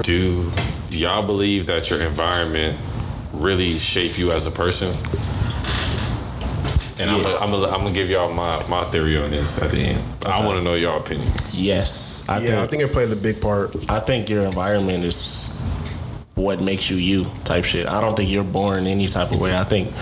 Do y'all believe that your environment really shape you as a person? And I'm gonna give y'all my theory on this at the end. Okay. I want to know y'all opinions. Yes, I think it plays a big part. I think your environment is what makes you type shit. I don't think you're born any type of way. I think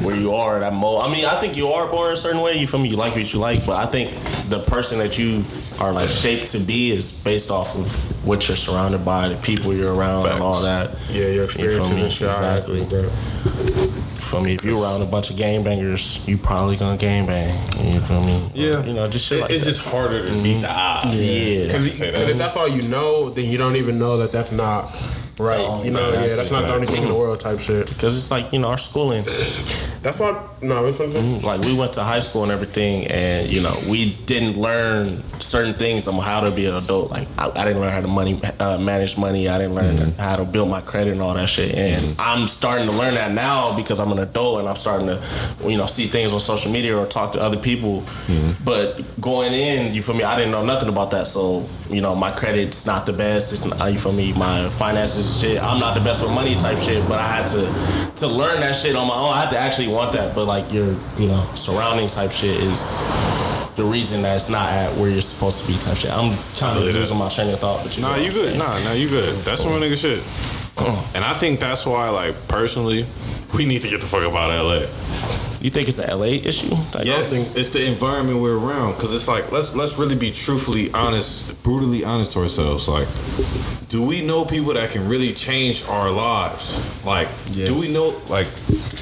where you are at I think you are born a certain way. You feel me? You like what you like, but I think the person that you are like shaped to be is based off of what you're surrounded by, the people you're around, Facts. and all that. Yeah, your experiences and shit. Exactly. You feel me? If you're around a bunch of gangbangers, you probably gonna gangbang. You feel me? Yeah. Just shit like it's that. just harder to beat the odds. Yeah. Because if that's all you know, then you don't even know that that's not right. That's not the only thing in the world type shit. Because it's like, our schooling. That's why, like we went to high school and everything, and we didn't learn certain things on how to be an adult. Like I didn't learn how to manage money. I didn't learn how to build my credit and all that shit. And I'm starting to learn that now because I'm an adult and I'm starting to, see things on social media or talk to other people. But going in, you feel me? I didn't know nothing about that. So my credit's not the best. It's not, you feel me? My finances shit. I'm not the best with money type shit. But I had to learn that shit on my own. I had to actually want that. But like your surrounding type shit is the reason that it's not at where you're supposed to be type shit. I'm kind of losing my train of thought. But Nah, you good. Nah, you good. That's some real nigga shit. And I think that's why, like, personally, we need to get the fuck up out of LA. You think it's an LA issue? Yes, it's the environment we're around. Because it's like, let's really be truthfully honest, brutally honest to ourselves. Like, do we know people that can really change our lives? Like, do we know, like,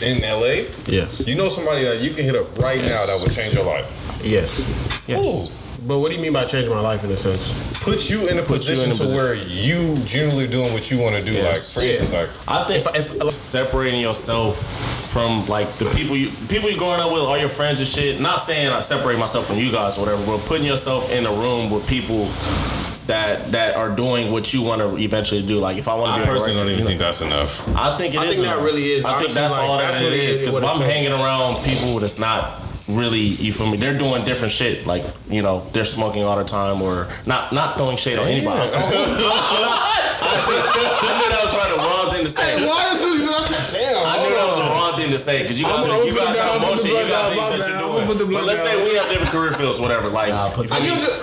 in LA? Yes. You know somebody that you can hit up right now that would change your life? Yes. Yes. Ooh. But what do you mean by changing my life in a sense? Put you in a position to where you generally doing what you want to do. Yes. Like, for instance, like, I think if separating yourself from like the people you growing up with, all your friends and shit. Not saying I separate myself from you guys or whatever, but putting yourself in a room with people that are doing what you want to eventually do. Like if I want to be I personally don't even think that's enough. I think it is. That really is. I think that's all that it is. Because if I'm hanging around people that's not really, you feel me? They're doing different shit. Like, they're smoking all the time or not throwing shade on anybody. I knew that was the wrong thing to say. Hey, why is damn? I knew that was the wrong thing to say because you guys have emotion, you got things that you're doing. But let's say we have different career fields, whatever. Like, I get what you're saying.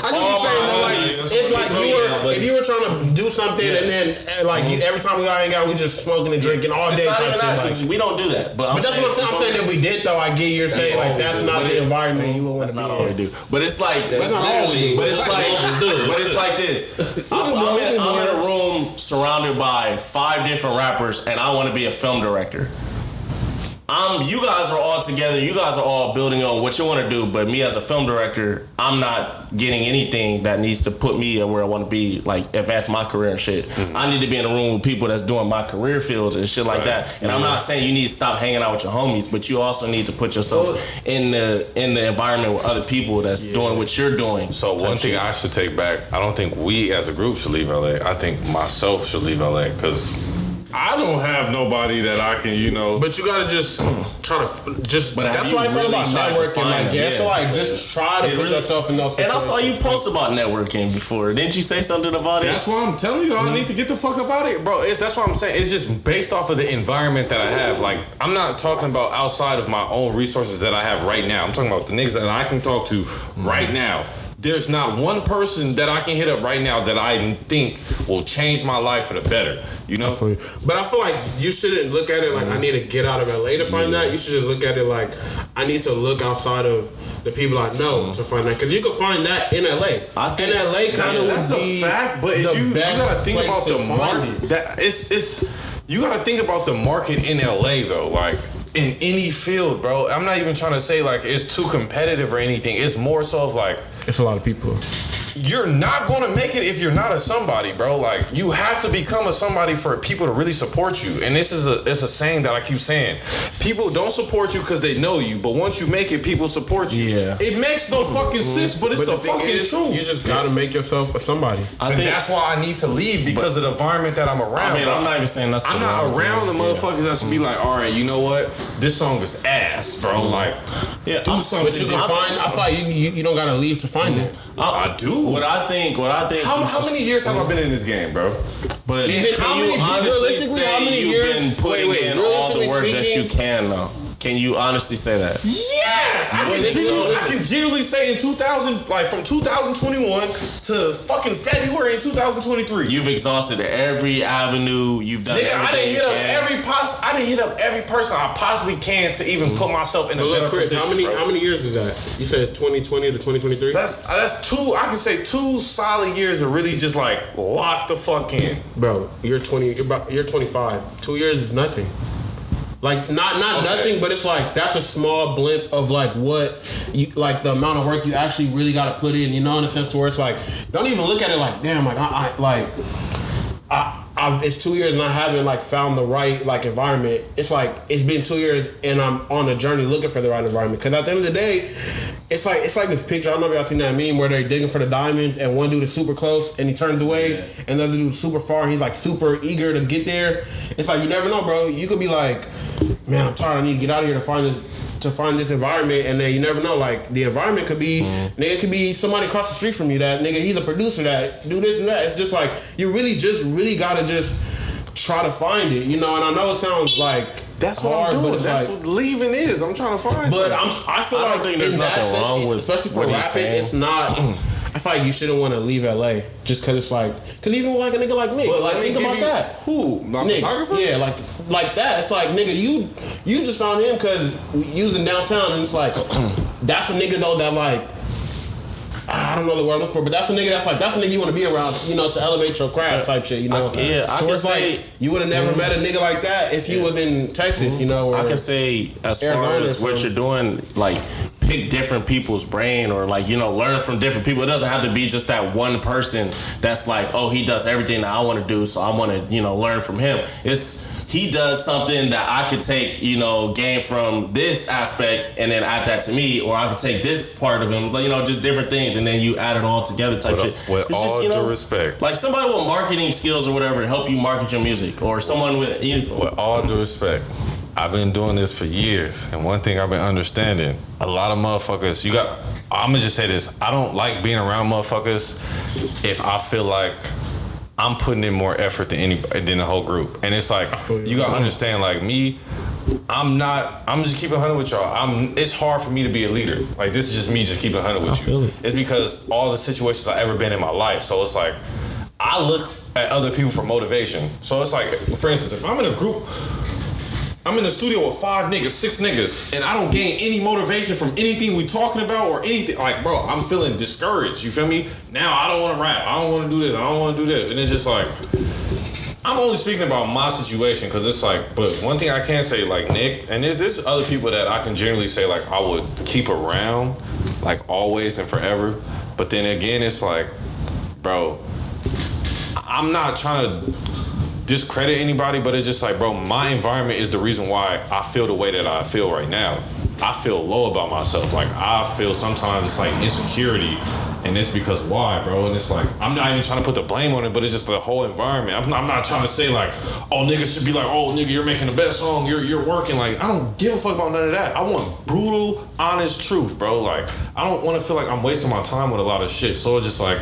If you were trying to do something and then like every time we all hang out, we just smoking and drinking all day. It's not even that because we don't do that. But that's what I'm saying. I'm saying if we did though, I get you're saying like that's not the environment you would want to be in. That's not all we do. But it's like, but it's like this. I'm in a room surrounded by 5 different rappers, and I want to be a film director. You guys are all together. You guys are all building on what you want to do. But me as a film director, I'm not getting anything that needs to put me where I want to be, like advance my career and shit. I need to be in a room with people that's doing my career fields and shit like that. And I'm not saying you need to stop hanging out with your homies, but you also need to put yourself in the environment with other people that's doing what you're doing. So one thing I should take back, I don't think we as a group should leave LA. I think myself should leave LA because I don't have nobody that I can, But you gotta just try to But that's why I feel about networking. So like, just try to put yourself in those situations. And I saw you post about networking before. Didn't you say something about it? That's why I'm telling you, I need to get the fuck up out of it, bro. That's what I'm saying. It's just based off of the environment that I have. Like, I'm not talking about outside of my own resources that I have right now. I'm talking about the niggas that I can talk to right now. There's not one person that I can hit up right now that I think will change my life for the better. But I feel like you shouldn't look at it like I need to get out of LA to find that. You should just look at it like I need to look outside of the people I know to find that. Because you can find that in LA. I think in LA kind of that's a fact, but you gotta think about the market. You gotta think about the market in LA though. Like, in any field, bro. I'm not even trying to say like it's too competitive or anything. It's more so of like it's a lot of people. You're not gonna make it if you're not a somebody, bro. Like, you have to become a somebody for people to really support you. And it's a saying that I keep saying. People don't support you because they know you, but once you make it, people support you. Yeah. It makes no fucking sense, but it's the fucking truth. You just gotta make yourself a somebody. I think that's why I need to leave because of the environment that I'm around. I mean, I'm not even saying that's. I'm not around the motherfuckers that's be like, all right, you know what? This song is ass, bro. Like, do something. But you can find. I thought you don't gotta leave to find it. I do. What I think. How many years have I been in this game, bro? But can you honestly say you've been putting in all the work that you can, though? Can you honestly say that? Yes, I can genuinely say in 2000, like from 2021 to fucking February in 2023. You've exhausted every avenue. You've done everything. I didn't hit up every person I possibly can to even put myself in a better position. How many years is that? You said 2020 to 2023. That's two. I can say 2 solid years of really just like lock the fuck in, bro. You're 25. 2 years is nothing. Like not nothing, but it's like that's a small blimp of like what you like the amount of work you actually really got to put in. You know, in a sense to where it's like don't even look at it like damn, like it's 2 years and I haven't like found the right like environment. It's like it's been 2 years and I'm on a journey looking for the right environment. Because at the end of the day, it's like this picture. I don't know if y'all seen that meme where they're digging for the diamonds and one dude is super close and he turns away and the other dude is super far and he's like super eager to get there. It's like you never know, bro. You could be like, man, I'm tired. I need to get out of here to find this environment, and then you never know. Like the environment could be, nigga, it could be somebody across the street from you. That nigga, he's a producer that do this and that. It's just like you really gotta just try to find it, you know. And I know it sounds like that's what hard, I'm doing. That's like, what leaving is. I'm trying to find. But something. I feel like don't think there's nothing wrong with, especially for rapping. It's not. I feel like you shouldn't want to leave LA just because it's like, because even like a nigga like me, but like think about that. Who? My Nick, photographer? Yeah, like that. It's like nigga, you just found him because you was in downtown, and it's like that's a nigga though that like. I don't know the word I'm looking for, but that's a nigga that's a nigga you want to be around, you know, to elevate your craft type shit, you know. I can say like, you would have never met a nigga like that if you was in Texas, you know. Or I can say as far as what you're doing, like pick different people's brain or like, you know, learn from different people. It doesn't have to be just that one person that's like, oh, he does everything that I want to do, so I want to, you know, learn from him. He does something that I could take, you know, gain from this aspect and then add that to me, or I could take this part of him, you know, just different things, and then you add it all together type shit. With all due respect. Like somebody with marketing skills or whatever to help you market your music, or someone with... With all due respect, I've been doing this for years, and one thing I've been understanding, a lot of motherfuckers, I'm gonna just say this, I don't like being around motherfuckers if I feel like I'm putting in more effort than the whole group. And it's like, you gotta understand, like me, I'm just keeping 100 with y'all. It's hard for me to be a leader. Like this is just me just keeping 100 with you. It's because all the situations I've ever been in my life. So it's like, I look at other people for motivation. So it's like, for instance, if I'm in a group, I'm in the studio with 5 niggas, 6 niggas, and I don't gain any motivation from anything we talking about or anything. Like, bro, I'm feeling discouraged. You feel me? Now I don't want to rap. I don't want to do this. I don't want to do that. And it's just like, I'm only speaking about my situation because it's like, but one thing I can say, like Nick, and there's other people that I can generally say, like, I would keep around, like, always and forever. But then again, it's like, bro, I'm not trying to discredit anybody, but it's just like, bro, my environment is the reason why I feel the way that I feel right now. I feel low about myself. Like, I feel sometimes it's like insecurity, and it's because why, bro? And it's like, I'm not even trying to put the blame on it, but it's just the whole environment. I'm not trying to say like, oh, niggas should be like, oh, nigga, you're making the best song, you're working. Like, I don't give a fuck about none of that. I want brutal, honest truth, bro. Like, I don't want to feel like I'm wasting my time with a lot of shit. So it's just like,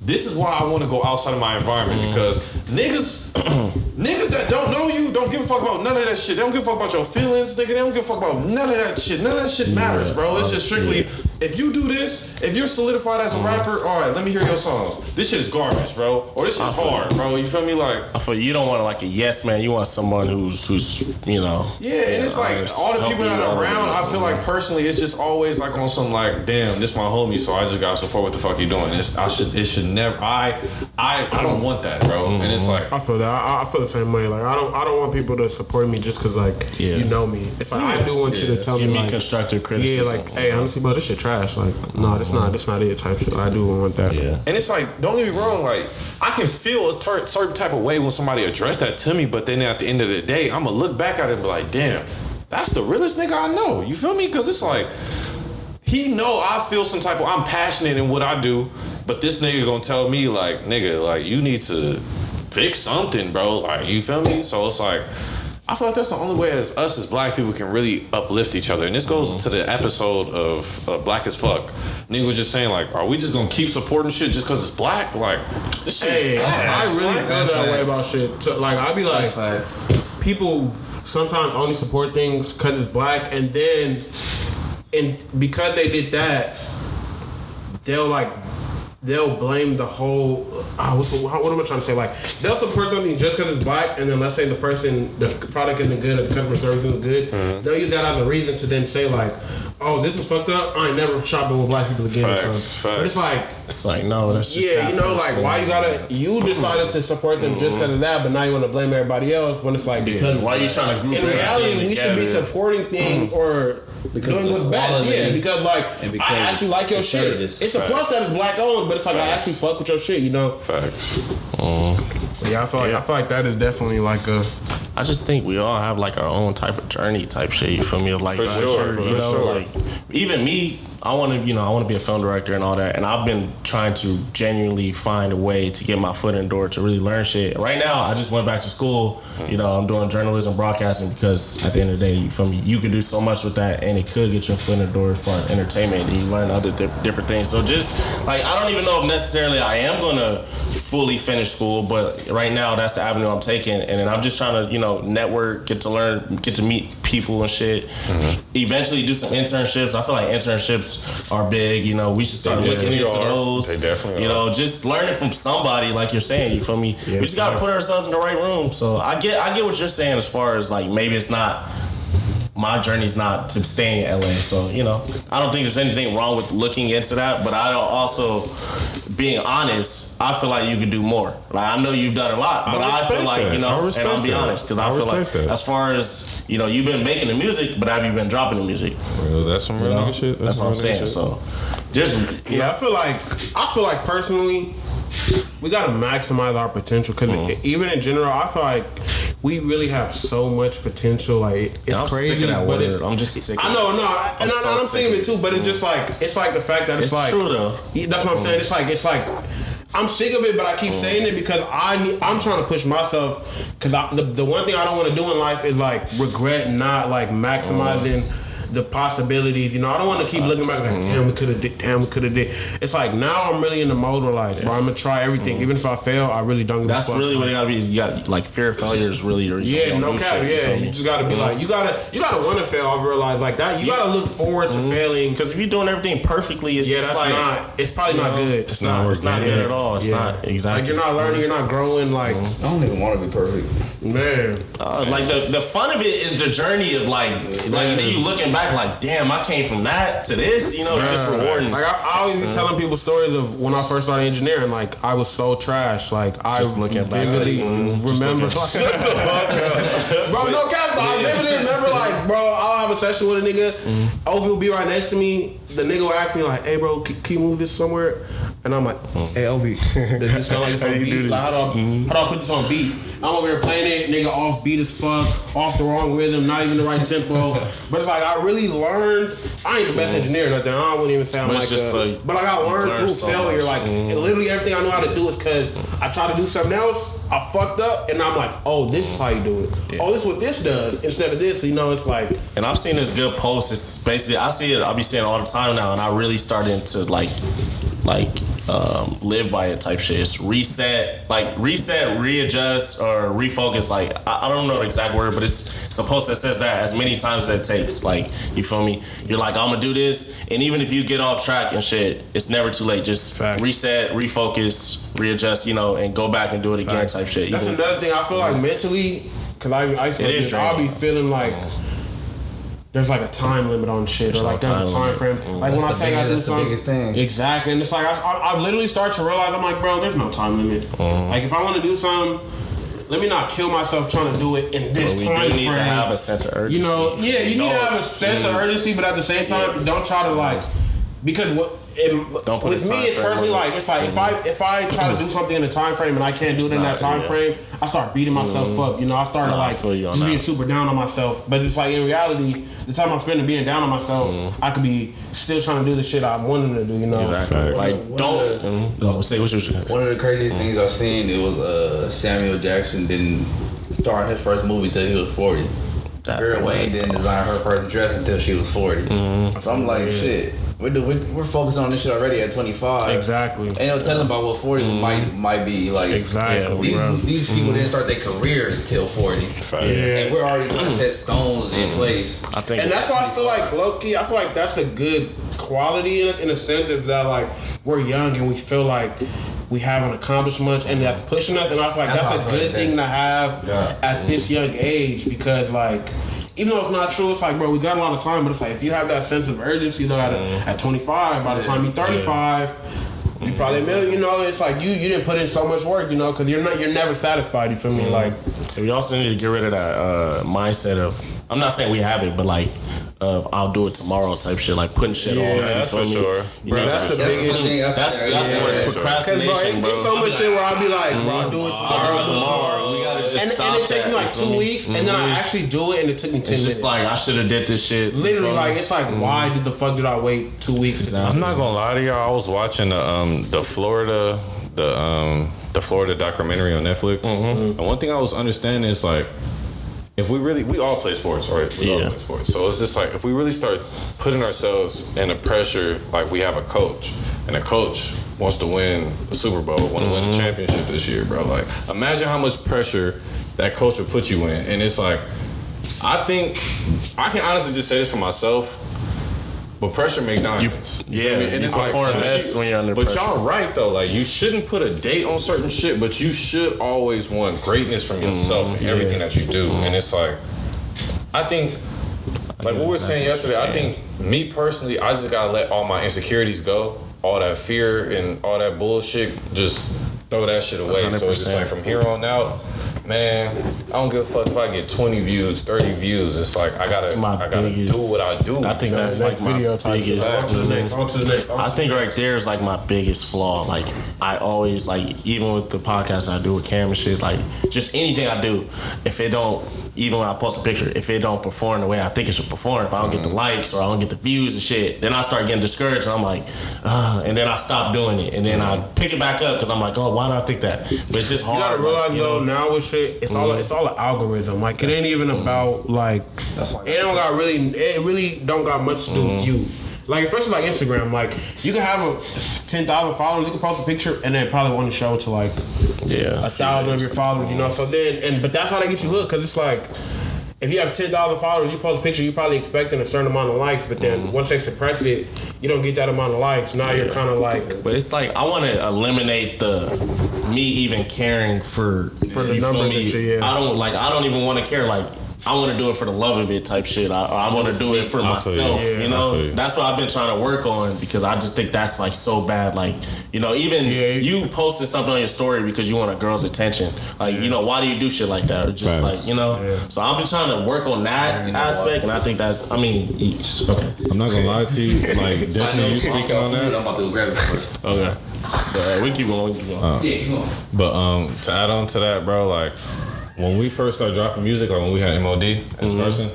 this is why I want to go outside of my environment, because niggas that don't know you don't give a fuck about none of that shit. They don't give a fuck about your feelings, nigga. They don't give a fuck about none of that shit. None of that shit matters, bro. It's just strictly, if you do this, if you're solidified as a rapper, all right, let me hear your songs. This shit is garbage, bro. Or this shit is hard, bro. You feel me? Like, I feel you don't want like a yes man. You want someone who's you know. Yeah, and it's like all the people that are around. I feel like personally, it's just always like on some like, damn, this my homie, so I just gotta support what the fuck he doing. It should never. I don't want that, bro. And it's like, I feel that. I feel the same way. Like, I don't want people to support me just because like you know me. It's like, I do want you to tell me like constructive criticism. Yeah, like, hey, honestly, bro, this shit trash. Like, no, that's not it type shit. I do want that. Yeah. And it's like, don't get me wrong, like, I can feel a certain type of way when somebody addressed that to me, but then at the end of the day, I'm gonna look back at it and be like, damn, that's the realest nigga I know. You feel me? Because it's like, he know I feel some type of, I'm passionate in what I do, but this nigga gonna tell me like, nigga, like, you need to fix something, bro. Like, you feel me? So it's like, I feel like that's the only way as us as black people can really uplift each other. And this goes to the episode of Black as Fuck. Nigga was just saying, like, are we just gonna keep supporting shit just because it's black? Like, this shit Hey, I really feel that way about shit. So, like, I be like, people sometimes only support things because it's black, and then, because they did that, they'll blame the whole. What am I trying to say? Like, they'll support something just because it's black, and then let's say the product isn't good, or the customer service isn't good. They'll use that as a reason to then say, like, oh, this was fucked up. I ain't never shopping with black people again. Facts. But it's like, no, that's just you know, like, why you decided to support them just because of that, but now you want to blame everybody else when it's like, because why are you trying to group in reality, we should be supporting things or doing what's best. Yeah, because like I actually like your shit. It's a plus that it's black owned, but it's like I actually fuck with your shit, you know. Facts. Yeah, I feel like that is definitely like a. I just think we all have like our own type of journey type shit. You feel me? Of like, for sure. like even me. I want to be a film director and all that, and I've been trying to genuinely find a way to get my foot in the door to really learn shit. Right now, I just went back to school. You know, I'm doing journalism, broadcasting, because at the end of the day, you feel me? You could do so much with that, and it could get your foot in the door as far as entertainment, and you learn other different things. So just like, I don't even know if necessarily I am gonna fully finish school, but right now that's the avenue I'm taking, and then I'm just trying to, you know, network, get to learn, get to meet people and shit. Eventually do some internships. I feel like internships are big, you know. We should start looking into those. They definitely you know, just learning from somebody, like you're saying, you feel me? Yeah, we just gotta put ourselves in the right room. So I get what you're saying as far as like, maybe it's not, my journey's not to stay in LA. So, you know, I don't think there's anything wrong with looking into that, but I don't also, being honest, I feel like you could do more. Like, I know you've done a lot, but I feel like, you know, and I'll be honest, because I feel like as far as, you know, you've been making the music, but have you been dropping the music? Well, that's some real nigga shit. That's what I'm saying. So, just I feel like personally, we gotta maximize our potential, because even in general, I feel like we really have so much potential. Like, it's crazy, sick of that but word. I'm just sick. I know, I'm thinking it too. But it's just like, it's like the fact that it's like true though. That's what I'm saying. It's like I'm sick of it, but I keep saying it because I'm trying to push myself. Because the one thing I don't want to do in life is like regret not like maximizing the possibilities. You know, I don't want to keep looking back like, damn, we could have did. It's like, now I'm really in the mode where like, bro, I'm gonna try everything. Even if I fail, I really don't give a fuck. That's really what it gotta be. You got, like, fear of failure is really your reason. Yeah, no cap. Yeah, you just gotta be like, you gotta want to fail. I've realized like that. You gotta look forward to failing, because if you're doing everything perfectly, it's it's probably not good. It's not good at all. It's not exactly. Like, you're not learning, you're not growing. Like, I don't even want to be perfect, man. Like the fun of it is the journey of like you looking back like, damn, I came from that to this. You know, it's just rewarding. Like, I always be telling people stories of when I first started engineering. Like, I was so trash. Like, I vividly remember. Shut the fuck up, bro. No cap. I vividly remember, like, bro, I'll have a session with a nigga. Ovi will be right next to me. The nigga will ask me like, "Hey, bro, can you move this somewhere?" And I'm like, "Hey, Ovi, does this sound like it's on beat? Like, how do I put this on beat?" I'm over here playing it, nigga, off beat as fuck, off the wrong rhythm, not even the right tempo. But it's like, I really learned. I ain't the best engineer or nothing. I wouldn't even say I'm like, but like, I learned through failure. So like, literally everything I know how to do is because I tried to do something else, I fucked up, and I'm like, oh, this is how you do it. Yeah. Oh, this is what this does instead of this. You know, it's like. And I've seen this good post. It's basically, I see it. I'll be saying it all the time now, and I really starting to like live by it type shit. It's reset, readjust, or refocus. Like, I don't know the exact word, but it's a post that says that as many times as it takes. Like, you feel me? You're like, I'm gonna do this, and even if you get off track and shit, it's never too late. Just reset, refocus, readjust, you know, and go back and do it again type shit. That's another thing. I feel like mentally, because I'll be feeling like there's like a time limit on shit, or like there's a time frame. Like, when I say I do something, biggest thing. Exactly, and it's like I've literally started to realize, I'm like, bro, there's no time limit. Like, if I want to do something, let me not kill myself trying to do it in this time frame. We do need to have a sense of urgency. You know, you need to have a sense of urgency, but at the same time, don't try to like, because with me, it's personally like, it's like, if I try to do something in a time frame and I can't do it in that time frame, I start beating myself up. You know, I started just being super down on myself. But it's like, in reality, the time I'm spending being down on myself, I could be still trying to do the shit I'm wanting to do. You know, exactly. Like, don't say what you should. One of the craziest things I've seen, it was Samuel Jackson didn't starring his first movie till he was 40. Vera Wayne didn't design her first dress until she was 40. So I'm like, shit. We're focused on this shit already at 25. Exactly. Ain't no telling about what 40 might be like. Exactly. These people didn't start their career until 40. And we're already trying to set stones in place. I think, and that's why I feel like low-key, I feel like that's a good quality in us, in a sense of that, like, we're young and we feel like we haven't accomplished much, and that's pushing us. And I feel like that's a good thing to have at this young age, because, like, even though it's not true, it's like, bro, we got a lot of time, but it's like, if you have that sense of urgency, though, at 25, by the time you're 35, you probably you know, it's like you didn't put in so much work, you know, because you're never satisfied. You feel me? Like, we also need to get rid of that mindset of, I'm not saying we have it, but like, I'll do it tomorrow type shit, like putting shit on. That's for sure. Bro, that's the biggest. That's where procrastination, bro. It's so much shit where I'll be like, bro, I'll do it tomorrow. We gotta just stop. And it takes me like 2 weeks, and then I actually do it, and it took me 10 minutes. It's just like, I should have did this shit. Literally, like, it's like, why did the fuck did I wait 2 weeks? Exactly. I'm not gonna lie to y'all. I was watching the Florida documentary on Netflix, and one thing I was understanding is like, if we all play sports, right? We all play sports. So it's just like, if we really start putting ourselves in the pressure, like we have a coach, and a coach wants to win the Super Bowl, want to win the championship this year, bro. Like, imagine how much pressure that coach would put you in. And it's like, I think, I can honestly just say this for myself, but pressure make diamonds. And it's like, when you're under pressure. But y'all right though, like, you shouldn't put a date on certain shit, but you should always want greatness from yourself in everything that you do. And it's like, I think, like what we were saying yesterday, I think, me personally, I just gotta let all my insecurities go, all that fear and all that bullshit, just throw that shit away. 100%. So it's just like, from here on out, man, I don't give a fuck if I get 20 views, 30 views. It's like, I gotta do what I do. I think that's like my biggest. I think right there is like my biggest flaw. Like, I always, like, even with the podcast I do with Cam and shit, like, just anything I do, if it don't, even when I post a picture, if it don't perform the way I think it should perform, if I don't get the likes or I don't get the views and shit, then I start getting discouraged, and I'm like, and then I stop doing it, and then I pick it back up because I'm like, oh, why did I think that? But it's just hard. You gotta realize, like, though, now with shit, it's all an algorithm. Like, it ain't even about, like, it really don't got much to do with you. Like, especially like Instagram, like, you can have 10,000 followers, you can post a picture and then probably want to show it to like 1,000 of your followers, you know. So then, but that's how they get you hooked, because it's like, if you have 10,000 followers, you post a picture, you're probably expecting a certain amount of likes, but then once they suppress it, you don't get that amount of likes. Now you're kind of like, but it's like, I want to eliminate me even caring for the numbers and shit. I don't even want to care. Like, I want to do it for the love of it type shit. I want to do it for myself, you know? That's what I've been trying to work on, because I just think that's like so bad. Like, you know, even you posting something on your story because you want a girl's attention. Like, you know, why do you do shit like that? Or just like, you know? Yeah. So I've been trying to work on that aspect, and I think that's, I mean, okay. I'm not going to lie to you. Like, definitely you speaking on that. I'm about to go grab it first. Okay. But we keep going. Keep going. But to add on to that, bro, like, when we first started dropping music, like when we had MOD in person,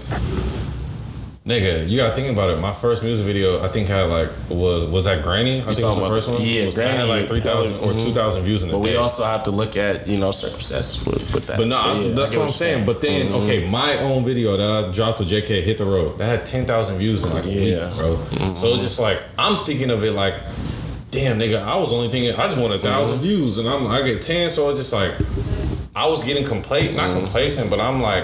nigga, you gotta think about it. My first music video, I think, had like, was that Granny? I think it was the first one. Yeah, Granny had like 3,000 or 2,000 views in a day. But we also have to look at, you know, circumstances with that. But no, that's what I'm saying. But then, okay, my own video that I dropped with JK, Hit the Road, that had 10,000 views in like a week, bro. So it's just like, I'm thinking of it like, damn, nigga, I was only thinking, I just want 1,000 views, and I get 10, so it's just like, I was getting not complacent, but I'm like,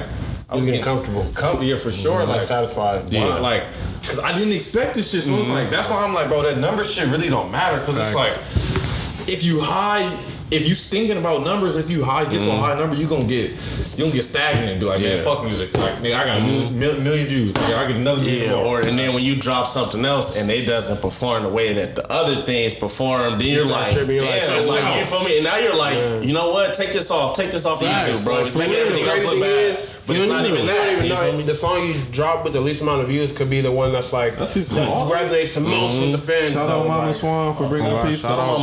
I was getting comfortable. Yeah, for sure. Like, satisfied. Yeah. Like, because I didn't expect this shit. So it's like, that's why I'm like, bro, that number shit really don't matter. Because it's like, if you thinking about numbers, if you get to a high number, you gonna get stagnant and be like, man, fuck music. Like, nigga, I got a million views. Nigga, I get another million more. And then when you drop something else and it doesn't perform the way that the other things perform, then you're like, damn, it's like, you feel me? And now you're like, you know what? Take this off YouTube, bro. It's making everything else look bad. But it's not even that. You know, the song you drop with the least amount of views could be the one that's like, that resonates the most with the fans. Shout out Mama Swan for bringing peace. Shout out Mama